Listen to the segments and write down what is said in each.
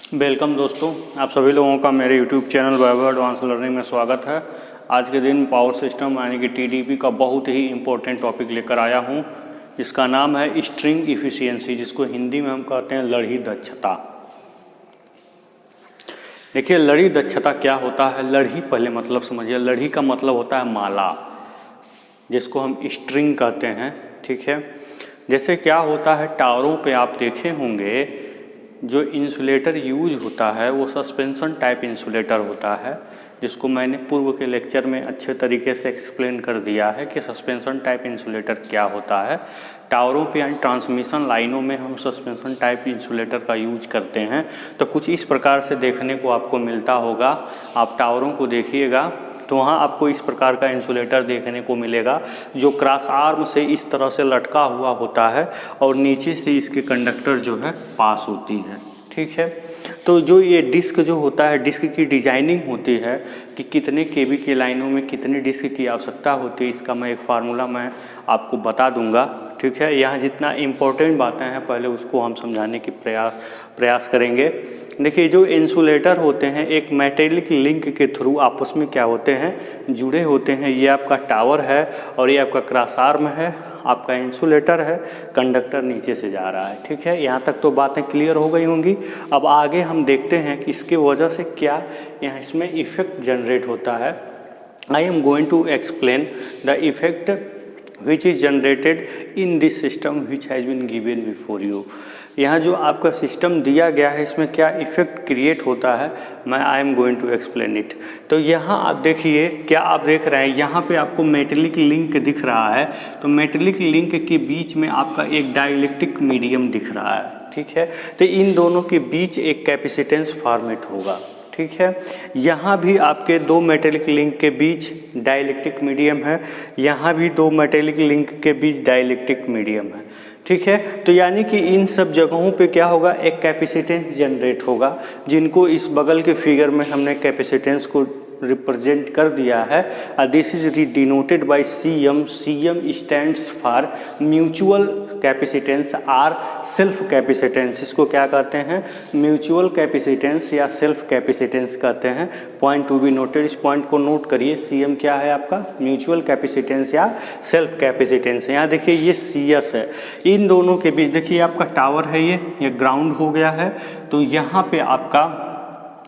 Welcome दोस्तों, आप सभी लोगों का मेरे YouTube चैनल वैभव एडवांस लर्निंग में स्वागत है। आज के दिन पावर सिस्टम यानी कि TDP का बहुत ही इम्पोर्टेंट टॉपिक लेकर आया हूं, जिसका नाम है स्ट्रिंग इफिशियंसी, जिसको हिंदी में हम कहते हैं लड़ी दक्षता। देखिए, लड़ी दक्षता क्या होता है। लड़ी पहले मतलब समझिए। लड़ी का मतलब होता है माला, जिसको हम स्ट्रिंग कहते हैं। ठीक है, जैसे क्या होता है, टावरों पे आप देखे होंगे जो इंसुलेटर यूज होता है वो सस्पेंशन टाइप इंसुलेटर होता है, जिसको मैंने पूर्व के लेक्चर में अच्छे तरीके से एक्सप्लेन कर दिया है कि सस्पेंशन टाइप इंसुलेटर क्या होता है। टावरों पे यानी ट्रांसमिशन लाइनों में हम सस्पेंशन टाइप इंसुलेटर का यूज करते हैं। तो कुछ इस प्रकार से देखने को आपको मिलता होगा। आप टावरों को देखिएगा तो वहाँ आपको इस प्रकार का इंसुलेटर देखने को मिलेगा, जो क्रॉस आर्म से इस तरह से लटका हुआ होता है और नीचे से इसके कंडक्टर जो है पास होती है। ठीक है, तो जो ये डिस्क जो होता है, डिस्क की डिजाइनिंग होती है कि कितने केबी की लाइनों में कितने डिस्क की आवश्यकता होती है, इसका मैं एक फार्मूला मैं आपको बता दूंगा। ठीक है, यहाँ जितना इम्पोर्टेंट बातें हैं पहले उसको हम समझाने की प्रयास करेंगे। देखिए, जो इंसुलेटर होते हैं एक मेटेलिक लिंक के थ्रू आपस में क्या होते हैं, जुड़े होते हैं। ये आपका टावर है और ये आपका क्रॉस आर्म है, आपका इंसुलेटर है, कंडक्टर नीचे से जा रहा है। ठीक है, यहाँ तक तो बातें क्लियर हो गई होंगी। अब आगे हम देखते हैं कि इसके वजह से क्या यहाँ इसमें इफेक्ट जनरेट होता है। I am going to explain the effect which is generated in this system which has been given before you। यहाँ जो आपका सिस्टम दिया गया है इसमें क्या इफेक्ट क्रिएट होता है, मैं I am going to explain it. तो यहाँ आप देखिए, क्या आप देख रहे हैं, यहाँ पे आपको मेटेलिक लिंक दिख रहा है। तो मेटेलिक लिंक के बीच में आपका एक डाइलेक्ट्रिक मीडियम दिख रहा है। ठीक है, तो इन दोनों के बीच एक कैपेसिटेंस फॉर्मेट होगा। ठीक है, यहाँ भी आपके दो मेटेलिक लिंक के बीच डाइलेक्ट्रिक मीडियम है, यहाँ भी दो मेटेलिक लिंक के बीच डाइलेक्ट्रिक मीडियम है। ठीक है, तो यानी कि इन सब जगहों पे क्या होगा, एक कैपेसिटेंस जनरेट होगा, जिनको इस बगल के फिगर में हमने कैपेसिटेंस को रिप्रेजेंट कर दिया है। This is denoted by CM। CM stands for mutual capacitance or self capacitance. इसको क्या कहते हैं, म्यूचुअल कैपेसिटेंस या सेल्फ कैपेसिटेंस कहते हैं। पॉइंट टू बी नोटेड, इस पॉइंट को नोट करिए। CM क्या है आपका, म्यूचुअल कैपेसिटेंस या सेल्फ कैपेसिटेंस। यहाँ देखिए ये CS है, इन दोनों के बीच देखिए आपका टावर है, ये ग्राउंड हो गया है। तो यहाँ पे आपका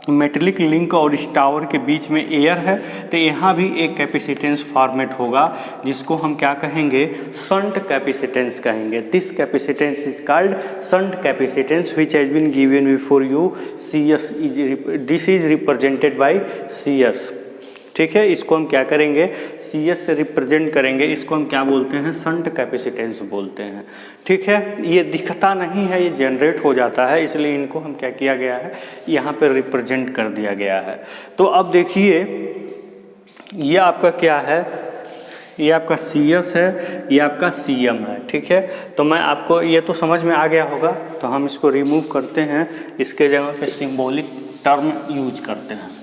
मेटेलिक लिंक और इस टावर के बीच में एयर है, तो यहाँ भी एक कैपेसिटेंस फॉर्मेट होगा, जिसको हम क्या कहेंगे, शंट कैपेसिटेंस कहेंगे। This capacitance is called shunt capacitance which has been given before you. CS this is represented by CS। ठीक है, इसको हम क्या करेंगे, CS से रिप्रेजेंट करेंगे। इसको हम क्या बोलते हैं, शंट कैपेसिटेंस बोलते हैं। ठीक है, ये दिखता नहीं है, ये जनरेट हो जाता है, इसलिए इनको हम क्या किया गया है, यहाँ पे रिप्रेजेंट कर दिया गया है। तो अब देखिए, ये आपका क्या है, ये आपका CS है, ये आपका CM है। ठीक है, तो मैं आपको ये तो समझ में आ गया होगा, तो हम इसको रिमूव करते हैं, इसके जगह पे सिम्बॉलिक टर्म यूज करते हैं।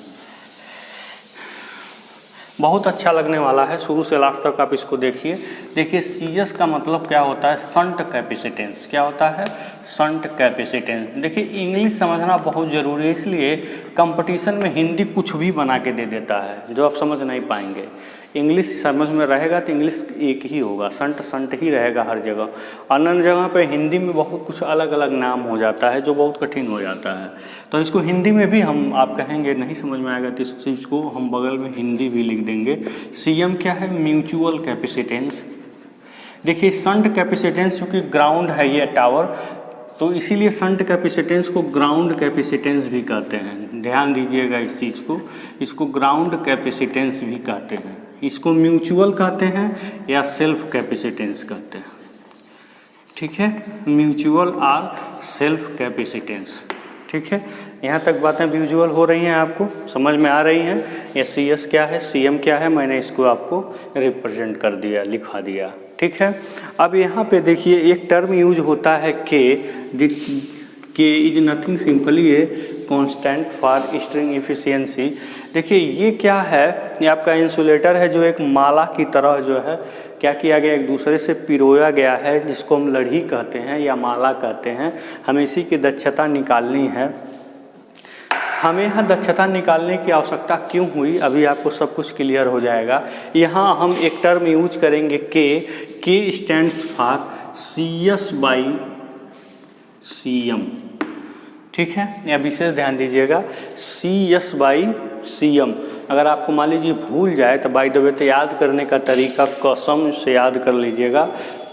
बहुत अच्छा लगने वाला है, शुरू से लास्ट तक आप इसको देखिए। देखिए, CS का मतलब क्या होता है, शंट कैपेसिटेंस। क्या होता है, शंट कैपेसिटेंस। देखिए, इंग्लिश समझना बहुत ज़रूरी है, इसलिए कंपटीशन में हिंदी कुछ भी बना के दे देता है जो आप समझ नहीं पाएंगे। इंग्लिश समझ में रहेगा तो इंग्लिश एक ही होगा, शंट शंट ही रहेगा हर जगह। अन्य जगह पे हिंदी में बहुत कुछ अलग अलग नाम हो जाता है जो बहुत कठिन हो जाता है। तो इसको हिंदी में भी हम आप कहेंगे नहीं समझ में आएगा तो इस चीज़ को हम बगल में हिंदी भी लिख देंगे। CM क्या है, म्यूचुअल कैपेसिटेंस। देखिए, शंट कैपेसिटेंस चूँकि ग्राउंड है ये टावर, तो इसीलिए शंट कैपेसिटेंस को ग्राउंड कैपेसिटेंस भी कहते हैं। ध्यान दीजिएगा इस चीज़ को, इसको ग्राउंड कैपेसिटेंस भी कहते हैं। इसको म्यूचुअल कहते हैं या सेल्फ कैपेसिटेंस कहते हैं। ठीक है, म्यूचुअल और सेल्फ कैपेसिटेंस। ठीक है, यहाँ तक बातें विजुअल हो रही हैं, आपको समझ में आ रही हैं। ये CS क्या है, CM क्या है, मैंने इसको आपको रिप्रेजेंट कर दिया, लिखा दिया। ठीक है, अब यहाँ पे देखिए एक टर्म यूज होता है के is nothing simply a constant for string efficiency. देखिए, ये क्या है, ये आपका इंसुलेटर है जो एक माला की तरह जो है क्या किया गया, एक दूसरे से पिरोया गया है, जिसको हम लड़ी कहते हैं या माला कहते हैं। हमें इसी की दक्षता निकालनी है। हमें यहाँ दक्षता निकालने की आवश्यकता क्यों हुई, अभी आपको सब कुछ क्लियर हो जाएगा। यहाँ हम एक टर्म यूज करेंगे के stands for CS by CM, ठीक है, यह विशेष ध्यान दीजिएगा, CS बाई CM। अगर आपको मान लीजिए भूल जाए तो बाय द वे तो याद करने का तरीका कसम से याद कर लीजिएगा,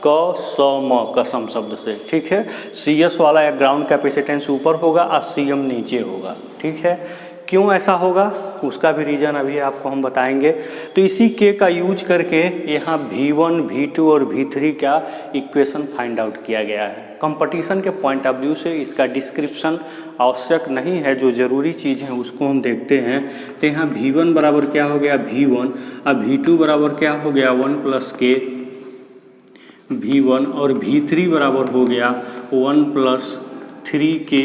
कसम शब्द से, ठीक है। CS वाला या ग्राउंड कैपेसिटेंस ऊपर होगा और CM नीचे होगा, ठीक है। क्यों ऐसा होगा उसका भी रीज़न अभी आपको हम बताएंगे। तो इसी के का यूज करके यहाँ V1, V2 और V3 का इक्वेशन फाइंड आउट किया गया है। कंपटीशन के पॉइंट ऑफ व्यू से इसका डिस्क्रिप्शन आवश्यक नहीं है, जो ज़रूरी चीज़ है उसको हम देखते हैं। तो यहाँ V1 बराबर क्या हो गया V1, अब V2 बराबर क्या हो गया 1 + k V1 और V3 बराबर हो गया 1 + 3k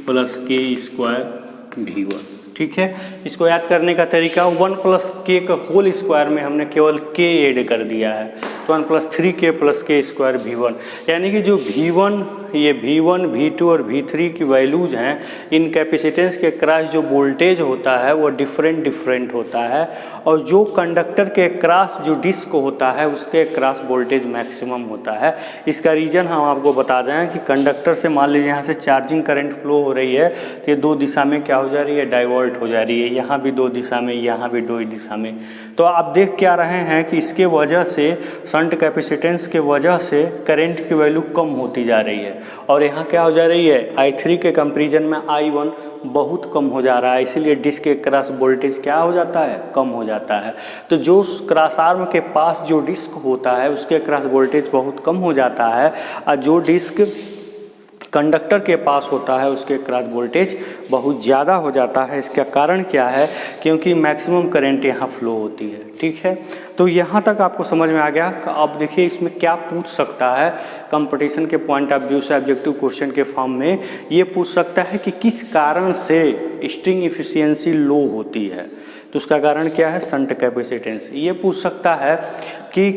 + k² V1, ठीक है। इसको याद करने का तरीका 1 + k का होल स्क्वायर में हमने केवल k ऐड कर दिया है, तो 1 + 3k + k² V1, यानी कि जो V1, ये V1, V2 और V3 की वैल्यूज हैं, इन कैपेसिटेंस के क्रॉस जो वोल्टेज होता है वो डिफरेंट होता है, और जो कंडक्टर के क्रॉस जो डिस्क होता है उसके क्रॉस वोल्टेज मैक्सिमम होता है। इसका रीज़न हम आपको बता दें कि कंडक्टर से मान लीजिए यहाँ से चार्जिंग करंट फ्लो हो रही है, तो ये 2 दिशा में क्या हो जा रही है, डाइवर्ट हो जा रही है, यहाँ भी 2 दिशा में, यहाँ भी 2 दिशा में। तो आप देख क्या रहे हैं कि इसके वजह से, शंट कैपेसिटेंस के वजह से करंट की वैल्यू कम होती जा रही है, और यहाँ क्या हो जा रही है, I3 के कंपेरिजन में I1 बहुत कम हो जा रहा है, इसीलिए डिस्क के क्रॉस वोल्टेज क्या हो जाता है, कम हो जाता है। तो जो क्रॉस आर्म के पास जो डिस्क होता है उसके क्रॉस वोल्टेज बहुत कम हो जाता है, और जो डिस्क कंडक्टर के पास होता है उसके क्रॉस वोल्टेज बहुत ज़्यादा हो जाता है। इसका कारण क्या है, क्योंकि मैक्सिमम करंट यहाँ फ्लो होती है, ठीक है। तो यहाँ तक आपको समझ में आ गया। अब देखिए इसमें क्या पूछ सकता है, कंपटीशन के पॉइंट ऑफ व्यू से ऑब्जेक्टिव क्वेश्चन के फॉर्म में ये पूछ सकता है कि किस कारण से स्ट्रिंग एफिशिएंसी लो होती है। तो उसका कारण क्या है, शंट कैपेसिटेंस। ये पूछ सकता है कि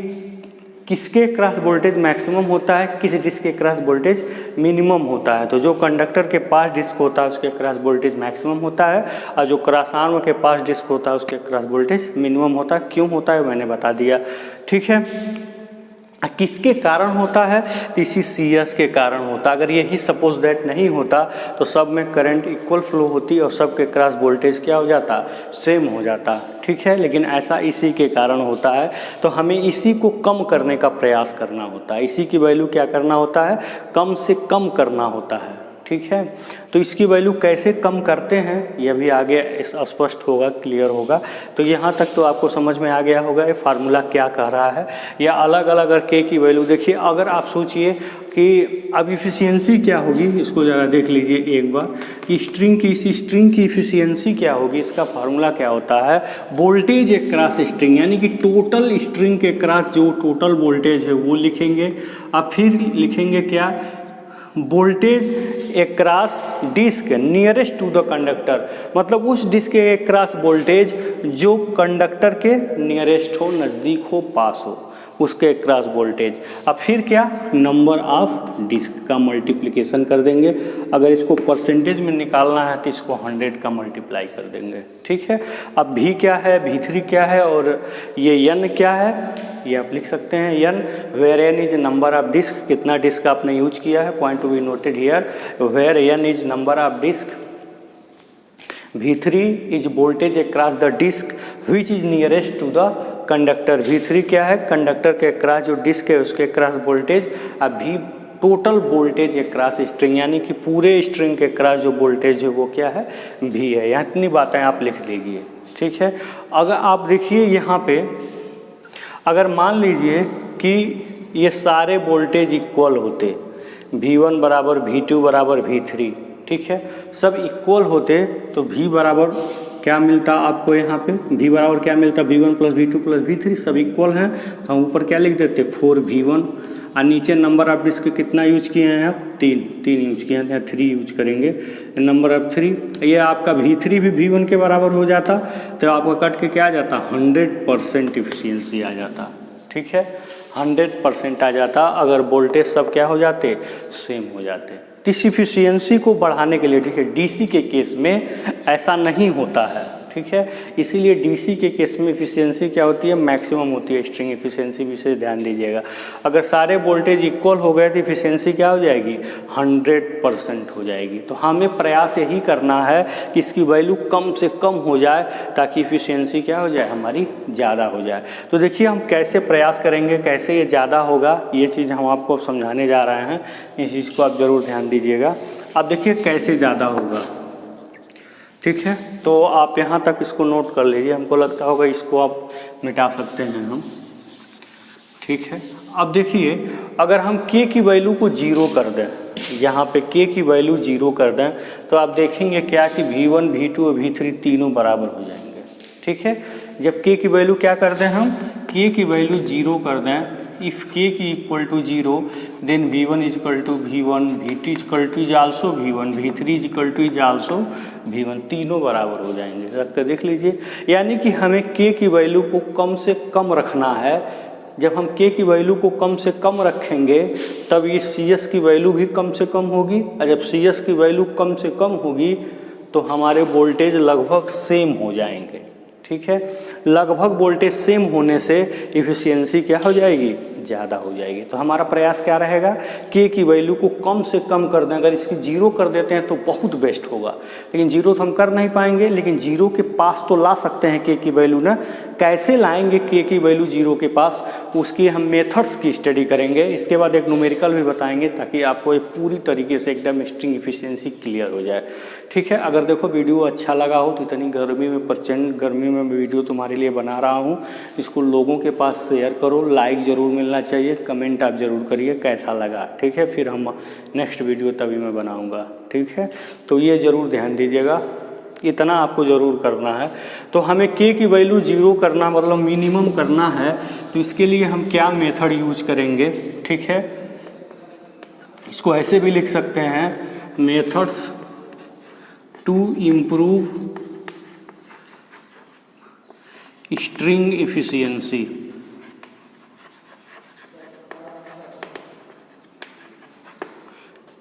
किसके क्रॉस वोल्टेज मैक्सिमम होता है, किस डिस्क के क्रॉस वोल्टेज मिनिमम होता है। तो जो कंडक्टर के पास डिस्क होता है उसके क्रॉस वोल्टेज मैक्सिमम होता है, और जो क्रॉस आर्म के पास डिस्क होता है उसके क्रॉस वोल्टेज मिनिमम होता है। क्यों होता है मैंने बता दिया, ठीक है। किसके कारण होता है, तो इसी CS के कारण होता। अगर यही सपोज दैट नहीं होता तो सब में करंट इक्वल फ्लो होती और सब के क्रॉस वोल्टेज क्या हो जाता, सेम हो जाता, ठीक है। लेकिन ऐसा इसी के कारण होता है, तो हमें इसी को कम करने का प्रयास करना होता है। इसी की वैल्यू क्या करना होता है, कम से कम करना होता है, ठीक है। तो इसकी वैल्यू कैसे कम करते हैं यह भी आगे स्पष्ट होगा, क्लियर होगा। तो यहाँ तक तो आपको समझ में आ गया होगा ये फार्मूला क्या कह रहा है, या अलग अलग अगर के की वैल्यू देखिए। अगर आप सोचिए कि अब इफिशियंसी क्या होगी, इसको ज़रा देख लीजिए एक बार कि स्ट्रिंग की इफिशियंसी क्या होगी। इसका फार्मूला क्या होता है, वोल्टेज एक क्रॉस स्ट्रिंग, यानी कि टोटल स्ट्रिंग के क्रॉस जो टोटल वोल्टेज है वो लिखेंगे, अब फिर लिखेंगे क्या, voltage across disc nearest to the conductor, मतलब उस डिस्क के अक्रॉस वोल्टेज जो कंडक्टर के नियरेस्ट हो, नज़दीक हो, पास हो, उसके क्रॉस वोल्टेज। अब फिर क्या, नंबर ऑफ डिस्क का मल्टीप्लिकेशन कर देंगे। अगर इसको परसेंटेज में निकालना है तो इसको 100 का मल्टीप्लाई कर देंगे, ठीक है। अब V क्या है, V3 क्या है, और ये N क्या है, ये आप लिख सकते हैं N, where N is number of disc, कितना डिस्क आपने यूज किया है, point to be noted here, where N is number of disc, V3 is voltage across the disc which is nearest to the conductor. V3 क्या है, conductor के across जो disc है उसके अक्रॉस वोल्टेज, अब V total voltage across string, यानी कि पूरे स्ट्रिंग के अक्रॉस जो वोल्टेज है वो क्या है, V है। यहाँ इतनी बातें आप लिख लीजिए, ठीक है। अगर आप देखिए यहाँ पे, अगर मान लीजिए कि ये सारे वोल्टेज इक्वल होते, V1 बराबर V2 बराबर V3, ठीक है, सब इक्वल होते, तो V बराबर क्या मिलता आपको, यहाँ पे V बराबर क्या मिलता, V1 + V2 + V3, सब इक्वल हैं, तो हम ऊपर क्या लिख देते, 4V1, और नीचे नंबर ऑफ डिस्क कितना यूज किए हैं आप, 3 यूज किए हैं, 3 यूज करेंगे, नंबर ऑफ 3। ये आपका V3 भी V1 के बराबर हो जाता, तो आपका कट के क्या आ जाता, 100% इफिशियंसी आ जाता, ठीक है, 100% आ जाता अगर वोल्टेज सब क्या हो जाते, सेम हो जाते। तो इस इफिशियंसी को बढ़ाने के लिए, ठीक है, डीसी के केस में ऐसा नहीं होता है, ठीक है, इसीलिए डीसी के केस में इफिशियंसी क्या होती है, मैक्सिमम होती है स्ट्रिंग इफिशियंसी, भी से ध्यान दीजिएगा। अगर सारे वोल्टेज इक्वल हो गए तो इफिशियंसी क्या हो जाएगी, 100% हो जाएगी। तो हमें प्रयास यही करना है कि इसकी वैल्यू कम से कम हो जाए ताकि इफिशियंसी क्या हो जाए, हमारी ज़्यादा हो जाए। तो देखिए हम कैसे प्रयास करेंगे, कैसे ये ज़्यादा होगा, ये चीज़ हम आपको समझाने जा रहे हैं, इस चीज़ को आप ज़रूर ध्यान दीजिएगा। अब देखिए कैसे ज़्यादा होगा, ठीक है, तो आप यहाँ तक इसको नोट कर लीजिए, हमको लगता होगा इसको आप मिटा सकते हैं हम, ठीक है। अब देखिए अगर हम k की वैल्यू को 0 कर दें, यहाँ पे k की वैल्यू 0 कर दें, तो आप देखेंगे क्या कि V1, V2 और V3 तीनों बराबर हो जाएंगे, ठीक है। जब k की वैल्यू क्या कर दें, हम k की वैल्यू 0 कर दें, इफ़ k की equal to 0 then V1 is equal to V1, V2 is equal to is also V1, V3 is equal to is also V1, तीनों बराबर हो जाएंगे। रख कर देख लीजिए, यानी कि हमें k की वैल्यू को कम से कम रखना है। जब हम k की वैल्यू को कम से कम रखेंगे तब ये CS की वैल्यू भी कम से कम होगी, और जब CS की वैल्यू कम से कम होगी तो हमारे वोल्टेज लगभग सेम हो जाएंगे, ठीक है। लगभग वोल्टेज सेम होने से इफिशियंसी क्या हो जाएगी, ज़्यादा हो जाएगी। तो हमारा प्रयास क्या रहेगा, k की वैल्यू को कम से कम कर दें। अगर इसकी 0 कर देते हैं तो बहुत बेस्ट होगा, लेकिन 0 तो हम कर नहीं पाएंगे, लेकिन 0 के पास तो ला सकते हैं k की वैल्यू ना। कैसे लाएंगे k की वैल्यू 0 के पास, उसकी हम मेथड्स की स्टडी करेंगे। इसके बाद एक न्यूमेरिकल भी बताएंगे ताकि आपको ये पूरी तरीके से एकदम स्ट्रिंग इफिशियंसी क्लियर हो जाए, ठीक है। अगर देखो वीडियो अच्छा लगा हो तो इतनी गर्मी में, प्रचंड गर्मी में वीडियो तुम्हारे लिए बना रहा हूँ, इसको लोगों के पास शेयर करो, लाइक ज़रूर मिलना चाहिए, कमेंट आप ज़रूर करिए कैसा लगा, ठीक है। फिर हम नेक्स्ट वीडियो तभी मैं बनाऊँगा, ठीक है। तो ये ज़रूर ध्यान दीजिएगा, इतना आपको ज़रूर करना है। तो हमें k की वैल्यू 0 करना मतलब मिनिमम करना है, तो इसके लिए हम क्या मेथड यूज करेंगे, ठीक है। इसको ऐसे भी लिख सकते हैं, methods to improve string efficiency,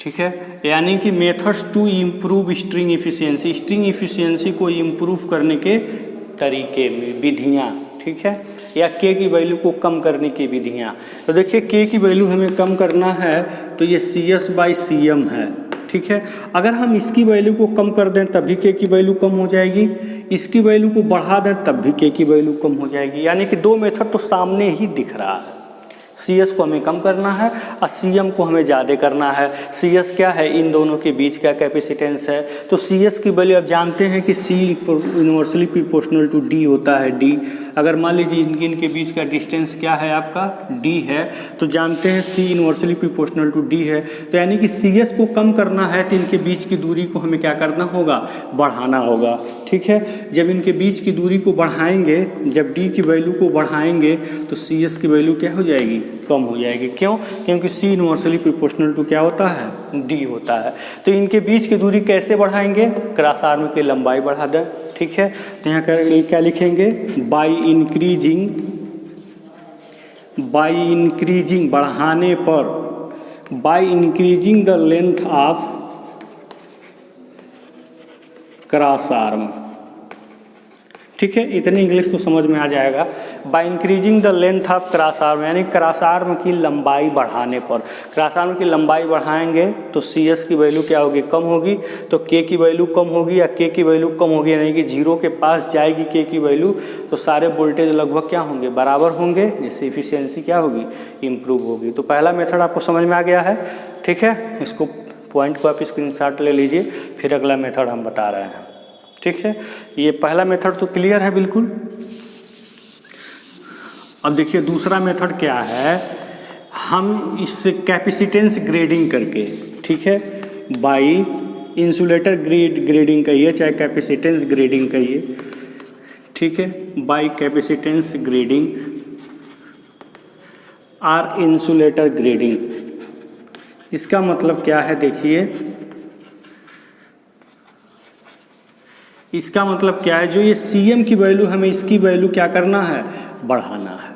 ठीक है। यानी कि methods to improve string efficiency, string efficiency को इम्प्रूव करने के तरीके में, विधियाँ, ठीक है, या k की वैल्यू को कम करने की विधियाँ। तो देखिए k की वैल्यू हमें कम करना है तो ये CS/CM है, ठीक है। अगर हम इसकी वैल्यू को कम कर दें तब भी k की वैल्यू कम हो जाएगी, इसकी वैल्यू को बढ़ा दें तब भी k की वैल्यू कम हो जाएगी। यानी कि दो मेथड तो सामने ही दिख रहा है, CS को हमें कम करना है और CM को हमें ज़्यादा करना है। CS क्या है, इन दोनों के बीच का कैपेसिटेंस है। तो CS की वैल्यू आप जानते हैं कि C inversely proportional to D होता है, D। अगर मान लीजिए इनके बीच का डिस्टेंस क्या है, आपका D है, तो जानते हैं C inversely proportional to D है। तो यानी कि CS को कम करना है तो इनके बीच की दूरी को हमें क्या करना होगा, बढ़ाना होगा, ठीक है। जब इनके बीच की दूरी को बढ़ाएंगे, जब D की वैल्यू को बढ़ाएंगे तो CS की वैल्यू क्या हो जाएगी, कम हो जाएगी। क्यों, क्योंकि C इन्वर्सली प्रोपोर्शनल टू क्या होता है, D होता है। तो इनके बीच की दूरी कैसे बढ़ाएंगे, क्रॉस आर्म की लंबाई बढ़ा दें, ठीक है। तो यहाँ क्या लिखेंगे, बाई इंक्रीजिंग बढ़ाने पर, by increasing the length of cross arm, ठीक है। इतनी इंग्लिश तो समझ में आ जाएगा। By increasing the length of cross arm, यानी क्रॉस आर्म की लंबाई बढ़ाने पर, क्रॉस आर्म की लंबाई बढ़ाएंगे तो CS की वैल्यू क्या होगी, कम होगी। तो k की वैल्यू कम होगी या k की वैल्यू कम होगी, यानी कि 0 के पास जाएगी k की वैल्यू, तो सारे वोल्टेज लगभग क्या होंगे, बराबर होंगे, जिससे इफिशियंसी क्या होगी, इम्प्रूव होगी। तो पहला मेथड आपको समझ में आ गया है, ठीक है। इसको पॉइंट को आप स्क्रीनशॉट ले लीजिए, फिर अगला मेथड हम बता रहे हैं, ठीक है। ये पहला मेथड तो क्लियर है बिल्कुल। अब देखिए दूसरा मेथड क्या है, हम इससे कैपेसिटेंस ग्रेडिंग करके, ठीक है, बाई इंसुलेटर ग्रेडिंग कहिए चाहे कैपेसिटेंस ग्रेडिंग कहिए, ठीक है, बाई कैपेसिटेंस ग्रेडिंग और इंसुलेटर ग्रेडिंग। इसका मतलब क्या है, देखिए इसका मतलब क्या है, जो ये CM की वैल्यू, हमें इसकी वैल्यू क्या करना है, बढ़ाना है।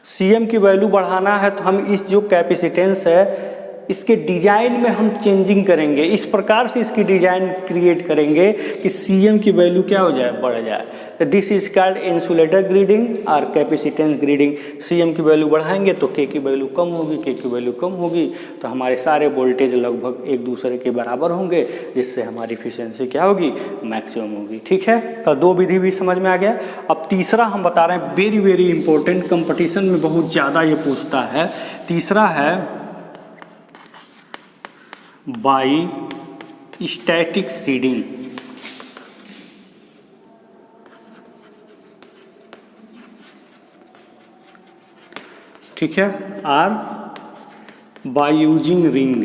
CM की वैल्यू बढ़ाना है तो हम इस जो कैपेसिटेंस है इसके डिजाइन में हम चेंजिंग करेंगे, इस प्रकार से इसकी डिजाइन क्रिएट करेंगे कि सीएम की वैल्यू क्या हो जाए, बढ़ जाए। This is called insulator grading और कैपेसिटेंस ग्रेडिंग। सीएम की वैल्यू बढ़ाएंगे तो के की वैल्यू कम होगी, के की वैल्यू कम होगी तो हमारे सारे वोल्टेज लगभग एक दूसरे के बराबर होंगे, जिससे हमारी एफिशिएंसी क्या होगी, मैक्सिमम होगी। ठीक है, तो दो विधि भी समझ में आ गया। अब तीसरा हम बता रहे हैं, वेरी वेरी इंपॉर्टेंट, कंपटीशन में बहुत ज़्यादा ये पूछता है। तीसरा है बाई स्टैटिक सीडिंग। ठीक है, or by using ring,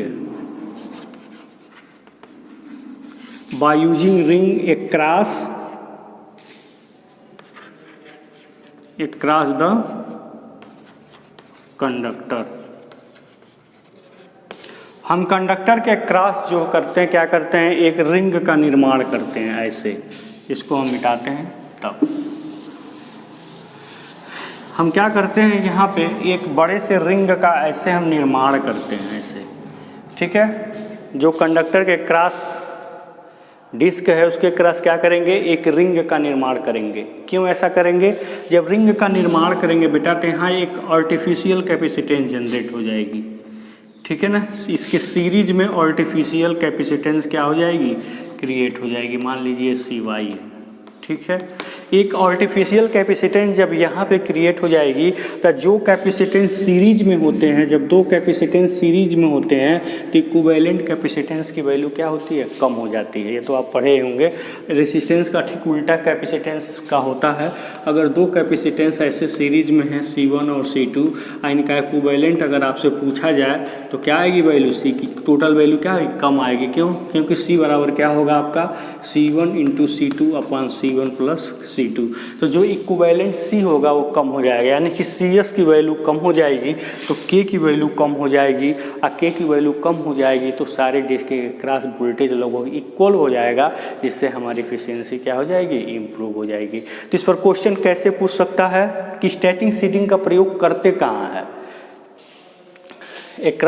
by using ring across the conductor. हम कंडक्टर के क्रॉस जो करते हैं, क्या करते हैं, एक रिंग का निर्माण करते हैं ऐसे, इसको हम मिटाते हैं। तब हम क्या करते हैं, यहाँ पे एक बड़े से रिंग का ऐसे हम निर्माण करते हैं ऐसे। ठीक है, जो कंडक्टर के क्रॉस डिस्क है उसके क्रॉस क्या करेंगे, एक रिंग का निर्माण करेंगे। क्यों ऐसा करेंगे, जब रिंग का निर्माण करेंगे बेटा तो यहाँ एक आर्टिफिशियल कैपेसिटेंस जनरेट हो जाएगी। ठीक है ना, इसके सीरीज में आर्टिफिशियल कैपेसिटेंस क्या हो जाएगी, क्रिएट हो जाएगी। मान लीजिए सी वाई है। ठीक है, एक आर्टिफिशियल कैपेसिटेंस जब यहाँ पे क्रिएट हो जाएगी तो जो कैपेसिटेंस सीरीज में होते हैं, जब दो कैपेसिटेंस सीरीज में होते हैं तो इक्विवेलेंट कैपेसिटेंस की वैल्यू क्या होती है, कम हो जाती है। ये तो आप पढ़े होंगे, रेसिस्टेंस का ठीक उल्टा कैपेसिटेंस का होता है। अगर दो कैपेसिटेंस ऐसे सीरीज में हैं C1 और C2, इनका इक्विवेलेंट अगर आपसे पूछा जाए तो क्या आएगी वैल्यू, सी की टोटल वैल्यू क्या आएगी, कम आएगी। क्यों, क्योंकि C बराबर क्या होगा आपका, C1 into C2 upon C1 plus C2। तो जो इक्विवेलेंट C होगा वो कम हो जाएगा, यानी कि CS की वैल्यू कम हो जाएगी तो K की वैल्यू कम हो जाएगी, और K की वैल्यू कम हो जाएगी तो सारे डिस्क के क्रॉस वोल्टेज लगभग इक्वल हो जाएगा, जिससे हमारी एफिशिएंसी क्या हो जाएगी, इम्प्रूव हो जाएगी। तो इस पर क्वेश्चन कैसे पूछ सकता है कि स्टैटिक सीडिंग का प्रयोग करते कहाँ है। एक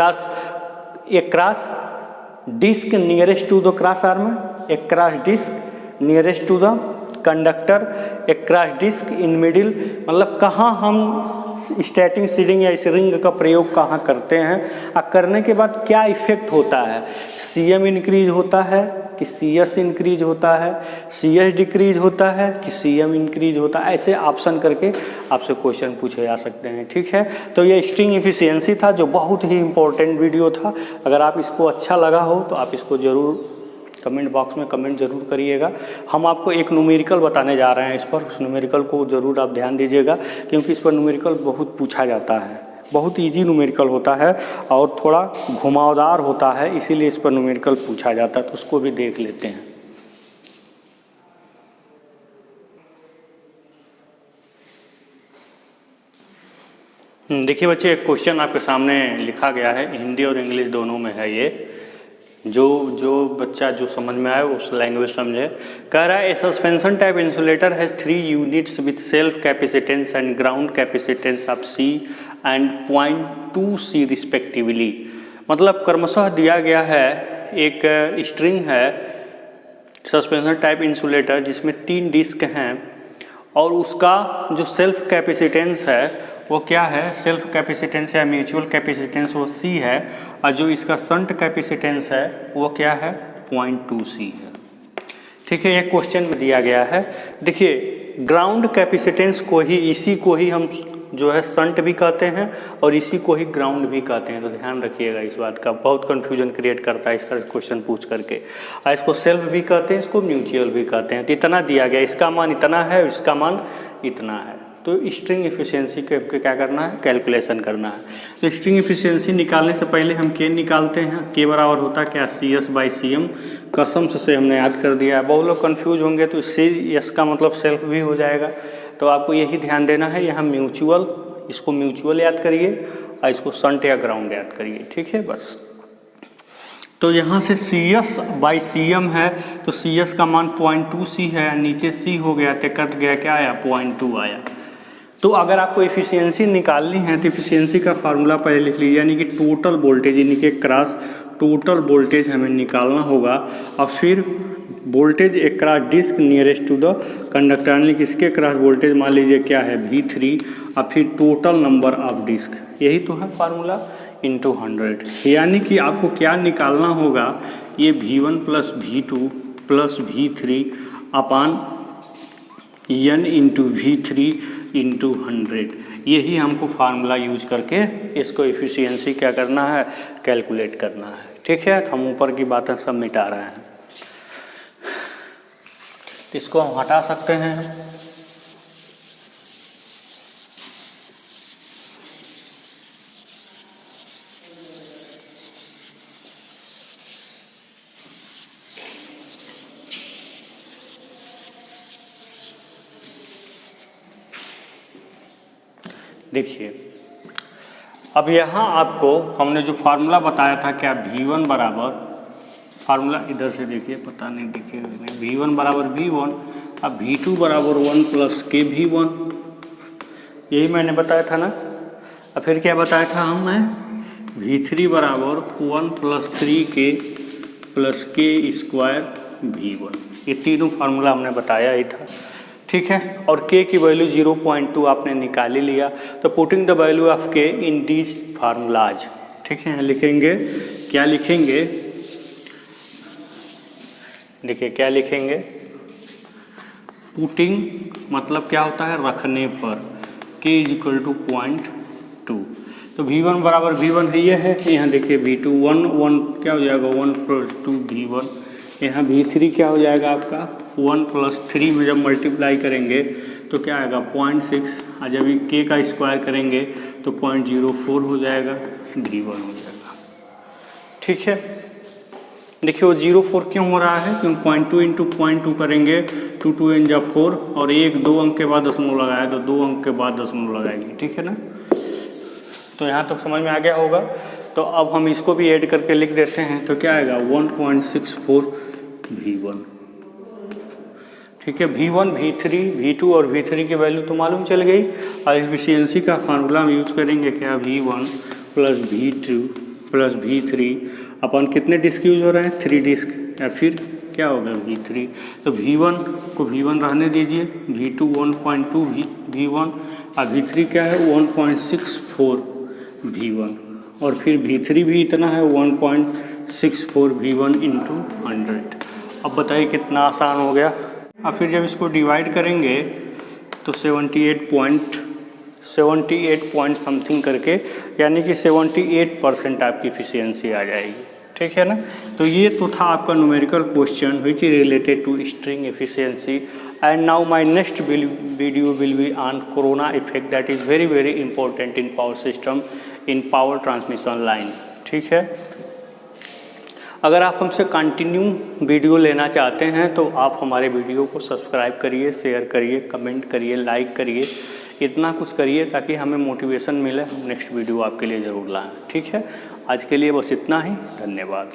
cross disc nearest to the cross arm, एक cross disc nearest to the conductor, एक क्रॉस डिस्क इन मिडिल। मतलब कहाँ हम स्टैटिक सीडिंग या इस रिंग का प्रयोग कहाँ करते हैं, और करने के बाद क्या इफेक्ट होता है, CM इंक्रीज होता है कि CS इंक्रीज होता है, CS डिक्रीज होता है कि CM इंक्रीज होता है। ऐसे ऑप्शन करके आपसे क्वेश्चन पूछे जा सकते हैं। ठीक है, तो ये स्ट्रिंग एफिशिएंसी था जो बहुत ही इंपॉर्टेंट वीडियो था। अगर आप इसको अच्छा लगा हो तो आप इसको ज़रूर कमेंट बॉक्स में कमेंट जरूर करिएगा। हम आपको एक न्यूमेरिकल बताने जा रहे हैं, इस पर उस न्यूमेरिकल को ज़रूर आप ध्यान दीजिएगा, क्योंकि इस पर न्यूमेरिकल बहुत पूछा जाता है। बहुत इजी न्यूमेरिकल होता है और थोड़ा घुमावदार होता है, इसीलिए इस पर न्यूमेरिकल पूछा जाता है, तो उसको भी देख लेते हैं। देखिए बच्चे, एक क्वेश्चन आपके सामने लिखा गया है, हिंदी और इंग्लिश दोनों में है ये। जो बच्चा जो समझ में आए उस लैंग्वेज समझे। कह रहा है a suspension type insulator has 3 units with self capacitance and ground capacitance of C and 0.2 C respectively. मतलब क्रमशः दिया गया है एक स्ट्रिंग है सस्पेंशन टाइप इंसुलेटर जिसमें 3 डिस्क हैं और उसका जो सेल्फ कैपेसिटेंस है वो क्या है, सेल्फ कैपेसिटेंस या म्यूचुअल कैपेसिटेंस वो C है, और जो इसका शंट कैपेसिटेंस है वो क्या है, 0.2 C है। ठीक है, ये क्वेश्चन में दिया गया है। देखिए ग्राउंड कैपेसिटेंस को ही, इसी को ही हम जो है शंट भी कहते हैं और इसी को ही ग्राउंड भी कहते हैं। तो ध्यान रखिएगा इस बात का, बहुत कन्फ्यूजन क्रिएट करता है इस तरह क्वेश्चन पूछ करके। और इसको सेल्फ भी कहते हैं, इसको म्यूचुअल भी कहते हैं। तो इतना दिया गया, इसका मान इतना है और इसका मान इतना है। तो स्ट्रिंग एफिशिएंसी के क्या करना है, कैलकुलेशन करना है। तो स्ट्रिंग एफिशिएंसी निकालने से पहले हम K निकालते हैं। K बराबर होता है क्या, CS/CM। कसम से हमने याद कर दिया है। बहुत लोग कंफ्यूज होंगे तो CS का मतलब सेल्फ भी हो जाएगा, तो आपको यही ध्यान देना है। यहाँ म्यूचुअल, इसको म्यूचुअल याद करिए और इसको शंट या ग्राउंड याद करिए। ठीक है, बस। तो यहाँ से CS/CM है, तो CS का मान 0.2 C है, नीचे C हो गया तो कट गया, क्या आया, 0.2 आया। तो अगर आपको एफिशिएंसी निकालनी है तो एफिशिएंसी का फार्मूला पहले लिख लीजिए, यानी कि टोटल वोल्टेज, यानी कि क्रॉस टोटल वोल्टेज हमें निकालना होगा। और फिर voltage across disc nearest to the conductor, यानी कि इसके क्रॉस वोल्टेज मान लीजिए क्या है V3, और फिर टोटल नंबर ऑफ डिस्क, यही तो है फार्मूला, इंटू 100। यानी कि आपको क्या निकालना होगा, ये V1 plus V2 plus V3 अपान n इंटू V3 इंटू 100, यही हमको फार्मूला यूज करके इसको एफिशिएंसी क्या करना है, कैलकुलेट करना है। ठीक है, तो हम ऊपर की बातें सब मिटा रहे हैं, इसको हम हटा सकते हैं। देखिए अब यहाँ आपको हमने जो फार्मूला बताया था क्या, V1 बराबर, फार्मूला इधर से देखिए, पता नहीं देखिए, V1 बराबर V1, अब V2 बराबर 1 प्लस के V1, यही मैंने बताया था ना। और फिर क्या बताया था हमने, V3 बराबर 1 प्लस 3K प्लस के स्क्वायर V1, ये तीनों फार्मूला हमने बताया ही था। ठीक है, और k की वैल्यू 0.2 आपने निकाल ही लिया, तो putting the value of k in these formulas. ठीक है, लिखेंगे, क्या लिखेंगे, देखिए क्या लिखेंगे, पुटिंग मतलब क्या होता है, रखने पर, k इज इक्वल टू 0.2, तो V1 बराबर V1 है, ये है, यहाँ देखिए V2 1 क्या हो जाएगा, 1 प्लस 2 V1, यहाँ V3 क्या हो जाएगा आपका 1 प्लस 3 में जब मल्टीप्लाई करेंगे तो क्या आएगा 0.6, और जब k का स्क्वायर करेंगे तो 0.04 हो जाएगा, V1 हो जाएगा। ठीक है, देखिए वो 0.4 क्यों हो रहा है, क्योंकि 0.2 इंटू 0.2 करेंगे, 2 2 × 4, और 1 2 अंक के बाद दशमलव लगाया तो 2 अंक के बाद दशमलव लगाएंगे। ठीक है ना, तो यहाँ तक समझ में आ गया होगा। तो अब हम इसको भी ऐड करके लिख देते हैं, तो क्या आएगा 1.64 V1। ठीक है, V1 V3 V2 और V3 की वैल्यू तो मालूम चल गई, और एफिशिएंसी का फार्मूला हम यूज करेंगे क्या, V1 plus V2 plus V3 अपन कितने डिस्क यूज हो रहे हैं, 3 डिस्क, या फिर क्या होगा V3, तो V1 को V1 रहने दीजिए, V2 1.2 V1, और V3 क्या है 1.64 V1, और फिर V3 भी इतना है 1.64 V1 इंटू 100। अब बताइए कितना आसान हो गया। अब फिर जब इसको डिवाइड करेंगे तो 78 पॉइंट समथिंग करके, यानी कि 78% आपकी एफिशिएंसी आ जाएगी। ठीक है ना, तो ये तो था आपका numerical question which is related to string efficiency. And now my next video will be on corona effect, that is very very important in power system, in power transmission line. ठीक है, अगर आप हमसे कंटिन्यू वीडियो लेना चाहते हैं तो आप हमारे वीडियो को सब्सक्राइब करिए, शेयर करिए, कमेंट करिए, लाइक करिए, इतना कुछ करिए ताकि हमें मोटिवेशन मिले, हम नेक्स्ट वीडियो आपके लिए ज़रूर लाएं। ठीक है, आज के लिए बस इतना ही, धन्यवाद।